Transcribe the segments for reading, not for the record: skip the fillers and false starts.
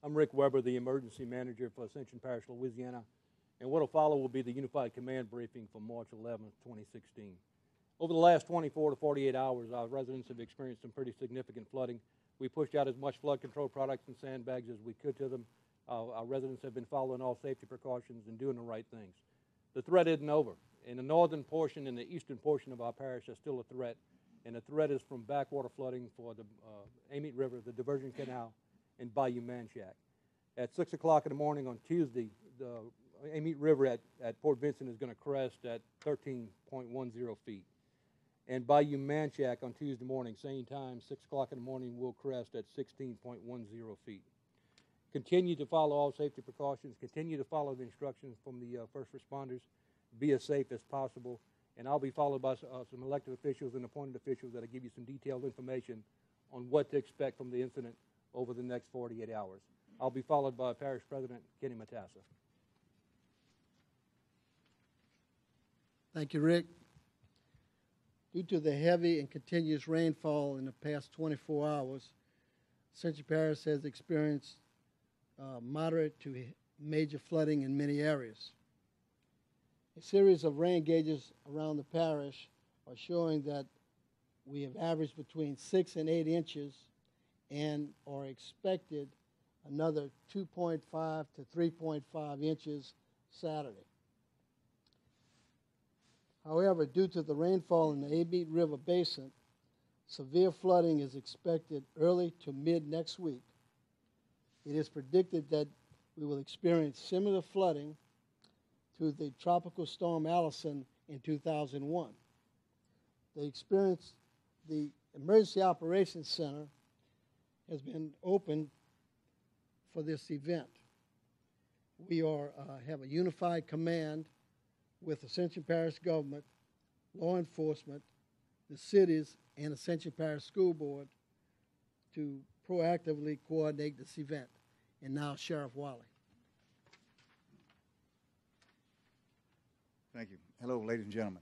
I'm Rick Weber, the Emergency Manager for Ascension Parish, Louisiana, and what will follow will be the Unified Command Briefing for March 11, 2016. Over the last 24 to 48 hours, our residents have experienced some pretty significant flooding. We pushed out as much flood control products and sandbags as we could to them. Our residents have been following all safety precautions and doing the right things. The threat isn't over. In the northern portion and the eastern portion of our parish, there's still a threat, and the threat is from backwater flooding for the Amite River, the Diversion Canal, and Bayou Manchac. At 6 o'clock in the morning on Tuesday, the Amite River at Port Vincent is going to crest at 13.10 feet. And Bayou Manchac on Tuesday morning, same time, 6 o'clock in the morning, will crest at 16.10 feet. Continue to follow all safety precautions. Continue to follow the instructions from the first responders. Be as safe as possible. And I'll be followed by some elected officials and appointed officials that will give you some detailed information on what to expect from the incident over the next 48 hours. I'll be followed by Parish President Kenny Matassa. Thank you, Rick. Due to the heavy and continuous rainfall in the past 24 hours, Ascension Parish has experienced moderate to major flooding in many areas. A series of rain gauges around the parish are showing that we have averaged between 6 and 8 inches and are expected another 2.5 to 3.5 inches Saturday. However, due to the rainfall in the Amite River Basin, severe flooding is expected early to mid next week. It is predicted that we will experience similar flooding to the Tropical Storm Allison in 2001. The Emergency Operations Center has been opened for this event. We have a unified command with Ascension Parish government, law enforcement, the cities, and Ascension Parish School Board to proactively coordinate this event. And now, Sheriff Wiley. Thank you. Hello, ladies and gentlemen.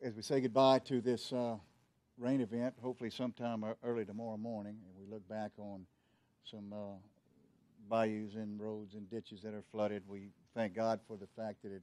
As we say goodbye to this rain event, hopefully sometime early tomorrow morning, and we look back on some bayous and roads and ditches that are flooded, we thank God for the fact that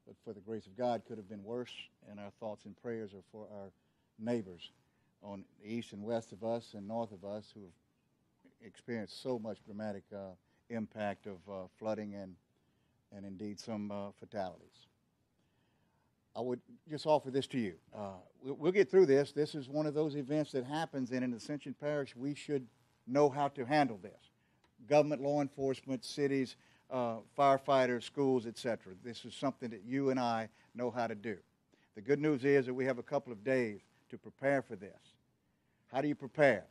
but for the grace of God, could have been worse, and our thoughts and prayers are for our neighbors on the east and west of us and north of us who have experienced so much dramatic impact of flooding and indeed some fatalities. I would just offer this to you. We'll get through this. This is one of those events that happens, and in Ascension Parish, we should know how to handle this. Government, law enforcement, cities, firefighters, schools, etc. This is something that you and I know how to do. The good news is that we have a couple of days to prepare for this. How do you prepare?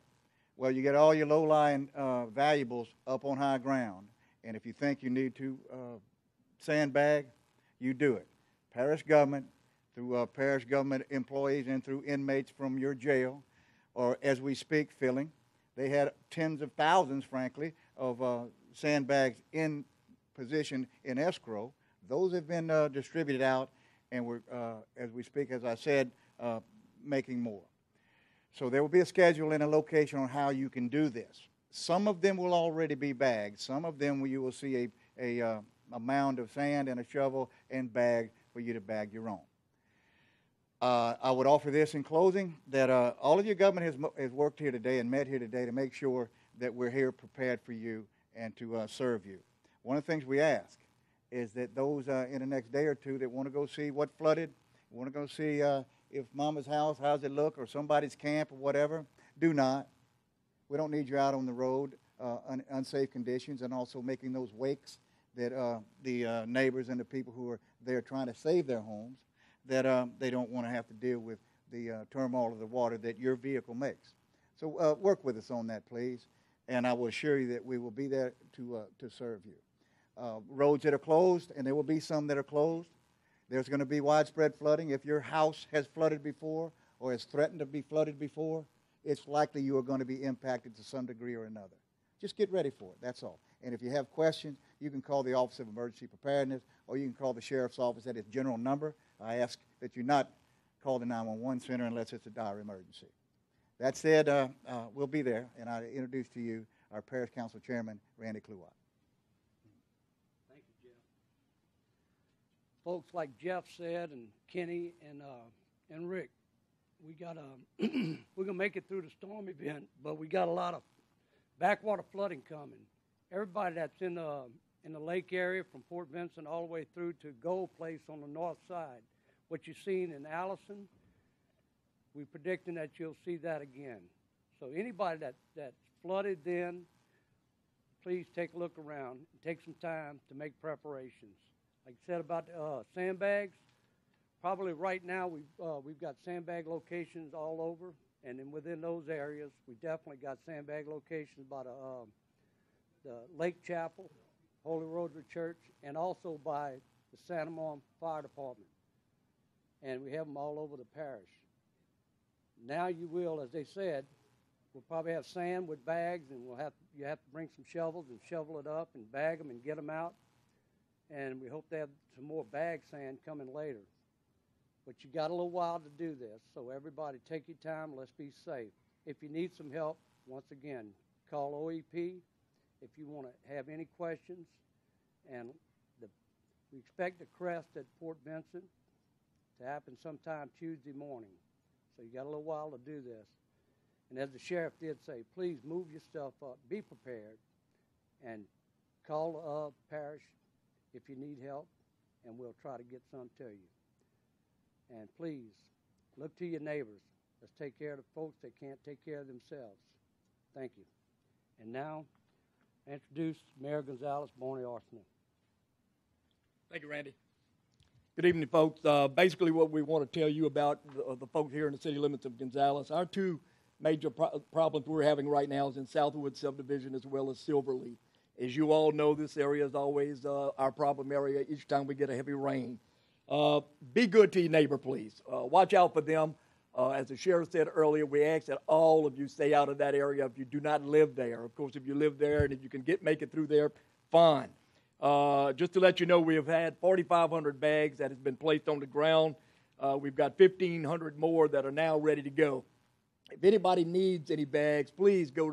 Well, you get all your low-lying valuables up on high ground, and if you think you need to sandbag, you do it. Parish government, through parish government employees and through inmates from your jail, or as we speak, filling. They had tens of thousands, frankly, of sandbags in position in escrow. Those have been distributed out, and we're, as we speak, as I said, making more. So there will be a schedule and a location on how you can do this. Some of them will already be bagged. Some of them you will see a mound of sand and a shovel and bag for you to bag your own. I would offer this in closing, that all of your government has worked here today and met here today to make sure that we're here prepared for you and to serve you. One of the things we ask is that those in the next day or two that want to go see what flooded, want to go see if Mama's house, how's it look, or somebody's camp or whatever, do not. We don't need you out on the road in unsafe conditions and also making those wakes that the neighbors and the people who are there trying to save their homes, that they don't want to have to deal with the turmoil of the water that your vehicle makes. So work with us on that, please, and I will assure you that we will be there to serve you. Roads that are closed, and there will be some that are closed. There's going to be widespread flooding. If your house has flooded before or has threatened to be flooded before, it's likely you are going to be impacted to some degree or another. Just get ready for it, that's all. And if you have questions, you can call the Office of Emergency Preparedness, or you can call the Sheriff's Office at its general number. I ask that you not call the 911 center unless it's a dire emergency. That said, we'll be there, and I introduce to you our Parish Council Chairman, Randy Kluwat. Thank you, Jeff. Folks, like Jeff said, and Kenny and Rick, we got we're gonna make it through the storm event, but we got a lot of backwater flooding coming. Everybody that's in the lake area from Fort Vincent all the way through to Gold Place on the north side, what you've seen in Allison, we're predicting that you'll see that again. So anybody that's flooded then, please take a look around and take some time to make preparations. Like I said about sandbags, probably right now we've got sandbag locations all over, and then within those areas, we definitely got sandbag locations by the Lake Chapel, Holy Rosary Church, and also by the Santa Monica Fire Department. And we have them all over the parish. Now you will, as they said, we'll probably have sand with bags, and you have to bring some shovels and shovel it up and bag them and get them out. And we hope to have some more bag sand coming later. But you got a little while to do this, so everybody take your time. Let's be safe. If you need some help, once again, call OEP if you want to have any questions. And we expect the crest at Fort Vincent to happen sometime Tuesday morning. So you got a little while to do this. And as the sheriff did say, please move your stuff up, be prepared, and call Parish if you need help, and we'll try to get some to you. And please, look to your neighbors. Let's take care of the folks that can't take care of themselves. Thank you. And now, I introduce Mayor Gonzalez, Bonnie Arsenal. Thank you, Randy. Good evening, folks. Basically, what we want to tell you about the folks here in the city limits of Gonzales, our two major problems we're having right now is in Southwood subdivision as well as Silverleaf. As you all know, this area is always our problem area each time we get a heavy rain. Be good to your neighbor, please. Watch out for them. As the sheriff said earlier, we ask that all of you stay out of that area if you do not live there. Of course, if you live there and if you can make it through there, fine. Just to let you know, we have had 4,500 bags that has been placed on the ground. We've got 1,500 more that are now ready to go. If anybody needs any bags, please go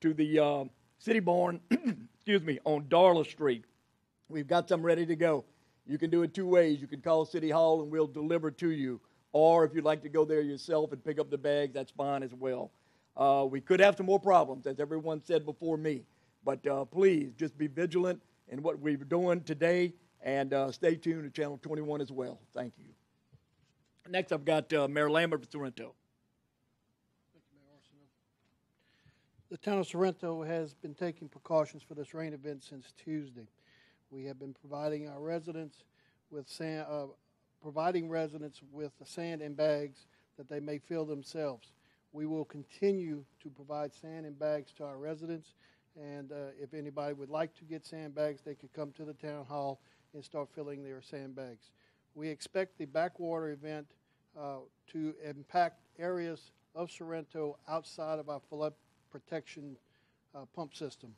to the City Barn, excuse me, on Darla Street. We've got some ready to go. You can do it two ways. You can call City Hall and we'll deliver to you. Or if you'd like to go there yourself and pick up the bags, that's fine as well. We could have some more problems, as everyone said before me. But please, just be vigilant in what we're doing today, and stay tuned to Channel 21 as well. Thank you. Next, I've got Mayor Lambert for Sorrento. Thank you, Mayor Arsenault. The town of Sorrento has been taking precautions for this rain event since Tuesday. We have been providing our residents with sand, the sand and bags that they may fill themselves. We will continue to provide sand and bags to our residents, and if anybody would like to get sandbags, they could come to the town hall and start filling their sandbags. We expect the backwater event to impact areas of Sorrento outside of our flood protection pump system.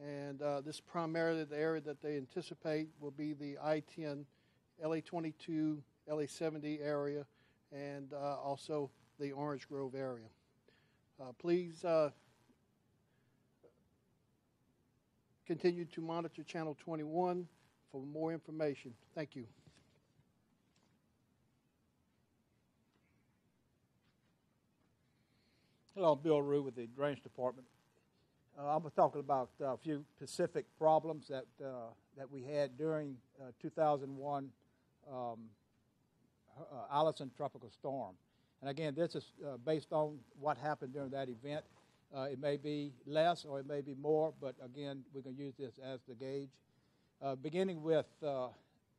And this primarily the area that they anticipate will be the I-10, LA-22, LA-70 area, and also the Orange Grove area. Please continue to monitor Channel 21 for more information. Thank you. Hello, I'm Bill Rue with the Drainage Department. I'm going to talk about a few specific problems that we had during 2001 Allison tropical storm. And again, this is based on what happened during that event. It may be less or it may be more, but again, we can use this as the gauge. Beginning with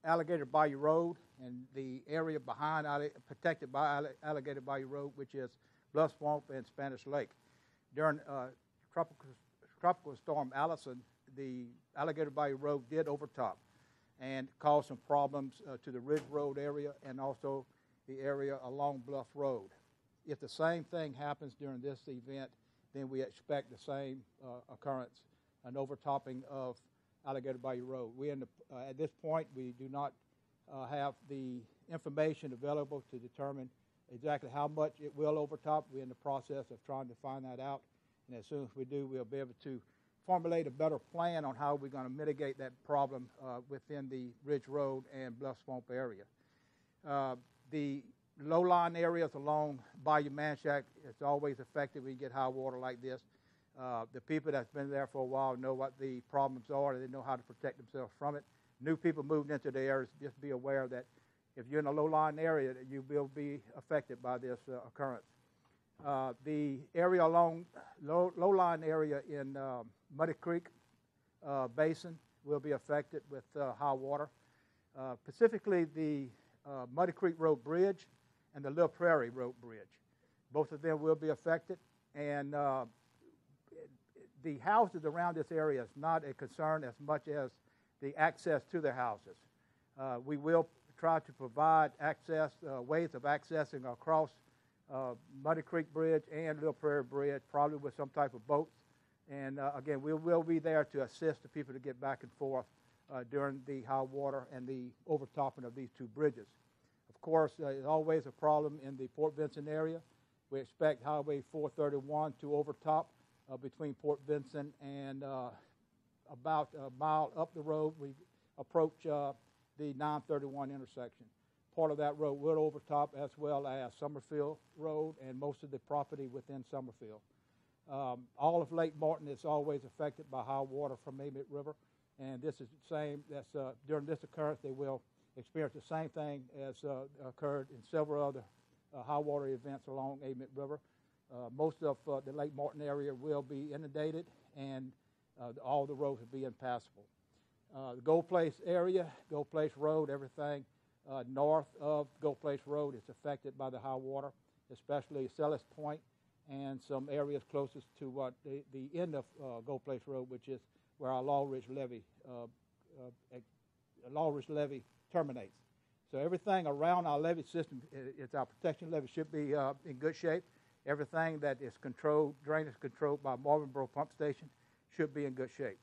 Alligator Bayou Road and the area behind protected by Alligator Bayou Road, which is Bluff Swamp and Spanish Lake. During tropical storm Allison, the Alligator Bayou Road did overtop and caused some problems to the Ridge Road area and also the area along Bluff Road. If the same thing happens during this event, then we expect the same occurrence, an overtopping of Alligator Bayou Road. At this point, we do not have the information available to determine exactly how much it will overtop. We're in the process of trying to find that out, and as soon as we do, we'll be able to formulate a better plan on how we're going to mitigate that problem within the Ridge Road and Bluff Swamp area. The low-lying areas along Bayou Manchac, it's always affected when you get high water like this. The people that's been there for a while know what the problems are, and they know how to protect themselves from it. New people moving into the areas, just be aware that if you're in a low-lying area, that you will be affected by this occurrence. The area along low-lying area in Muddy Creek Basin will be affected with high water. Specifically, the Muddy Creek Road Bridge and the Little Prairie Road Bridge. Both of them will be affected, and the houses around this area is not a concern as much as the access to the houses. We will try to provide access, ways of accessing across Muddy Creek Bridge and Little Prairie Bridge, probably with some type of boats. And again, we will be there to assist the people to get back and forth during the high water and the overtopping of these two bridges. Of course, there's always a problem in the Port Vincent area. We expect Highway 431 to overtop between Port Vincent and about a mile up the road. We approach the 931 intersection. Part of that road will overtop, as well as Summerfield Road and most of the property within Summerfield. All of Lake Martin is always affected by high water from Amite River, and this is the same. During this occurrence, they will experience the same thing as occurred in several other high water events along Amite River. Most of the Lake Martin area will be inundated, and all the roads will be impassable. The Gold Place area, Gold Place Road, everything north of Gold Place Road is affected by the high water, especially Sellis Point and some areas closest to the end of Gold Place Road, which is where our Law Ridge levee terminates. So everything around our levee system, it's our protection levee, should be in good shape. Everything that is controlled, drainage controlled by Marvinboro Pump Station, should be in good shape.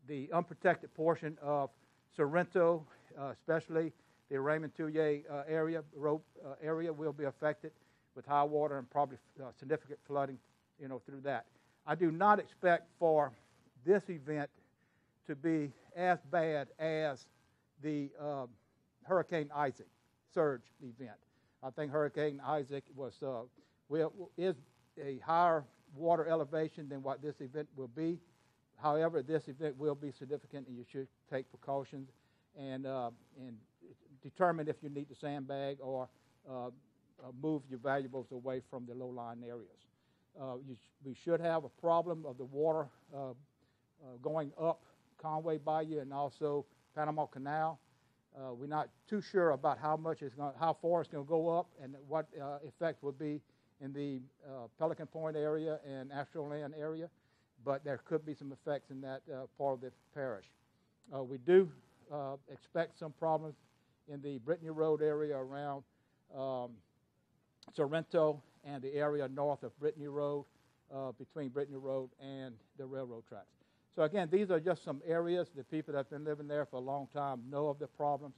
The unprotected portion of Sorrento, especially the Raymond Tullier area, road area, will be affected with high water and probably significant flooding, through that. I do not expect for this event to be as bad as the Hurricane Isaac surge event. I think Hurricane Isaac is a higher water elevation than what this event will be. However, this event will be significant, and you should take precautions and determine if you need to sandbag or move your valuables away from the low-lying areas. We should have a problem of the water going up Conway Bayou and also Panama Canal. We're not too sure about how far it's going to go up and what effect will be in the Pelican Point area and Astroland area, but there could be some effects in that part of the parish. We do expect some problems in the Brittany Road area around Sorrento and the area north of Brittany Road, between Brittany Road and the railroad tracks. So again, these are just some areas. The people that have been living there for a long time know of the problems,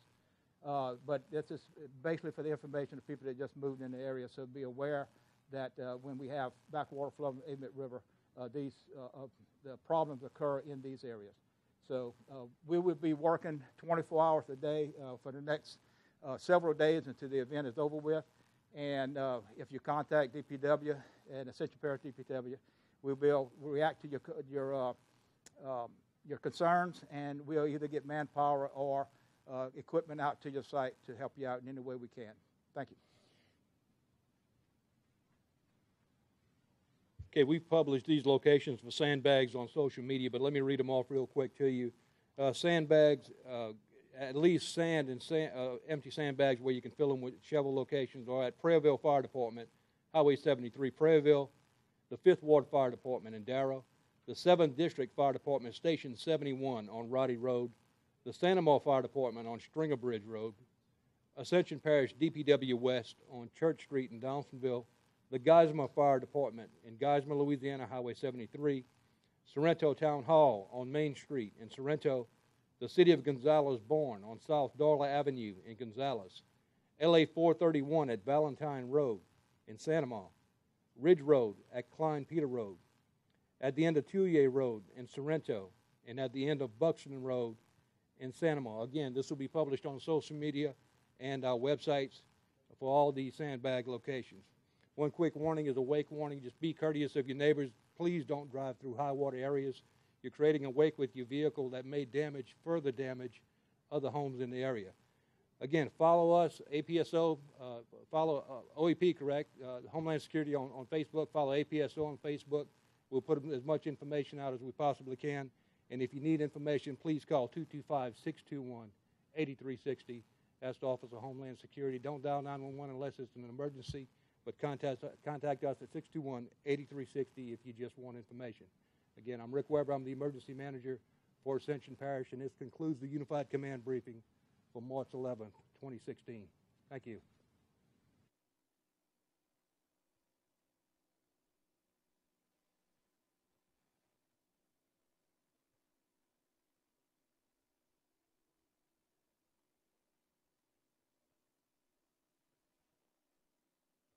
but this is basically for the information of people that just moved in the area, so be aware that when we have backwater flow in the Amite River, the problems occur in these areas. So we will be working 24 hours a day for the next several days until the event is over with. And if you contact DPW and Ascension Parish DPW, we will react to your concerns, and we'll either get manpower or equipment out to your site to help you out in any way we can. Thank you. Okay, we've published these locations for sandbags on social media, but let me read them off real quick to you. Sandbags, at least sand and empty sandbags where you can fill them with shovel locations are at Prairieville Fire Department, Highway 73, Prairieville, the 5th Ward Fire Department in Darrow, the 7th District Fire Department, Station 71 on Roddy Road, the Sanamar Fire Department on Stringer Bridge Road, Ascension Parish DPW West on Church Street in Downsonville, the Geismar Fire Department in Geismar, Louisiana, Highway 73, Sorrento Town Hall on Main Street in Sorrento, the City of Gonzales Bourne on South Darla Avenue in Gonzales, LA 431 at Valentine Road in Sanamar, Ridge Road at Klein Peter Road, at the end of Tulier Road in Sorrento, and at the end of Buxton Road in Sanama. Again, this will be published on social media and our websites for all the sandbag locations. One quick warning is a wake warning. Just be courteous of your neighbors. Please don't drive through high water areas. You're creating a wake with your vehicle that may further damage other homes in the area. Again, follow us, APSO, follow OEP, correct, Homeland Security on Facebook. Follow APSO on Facebook. We'll put as much information out as we possibly can. And if you need information, please call 225-621-8360. That's the Office of Homeland Security. Don't dial 911 unless it's an emergency, but contact us at 621-8360 if you just want information. Again, I'm Rick Weber. I'm the Emergency Manager for Ascension Parish, and this concludes the Unified Command Briefing for March 11th, 2016. Thank you.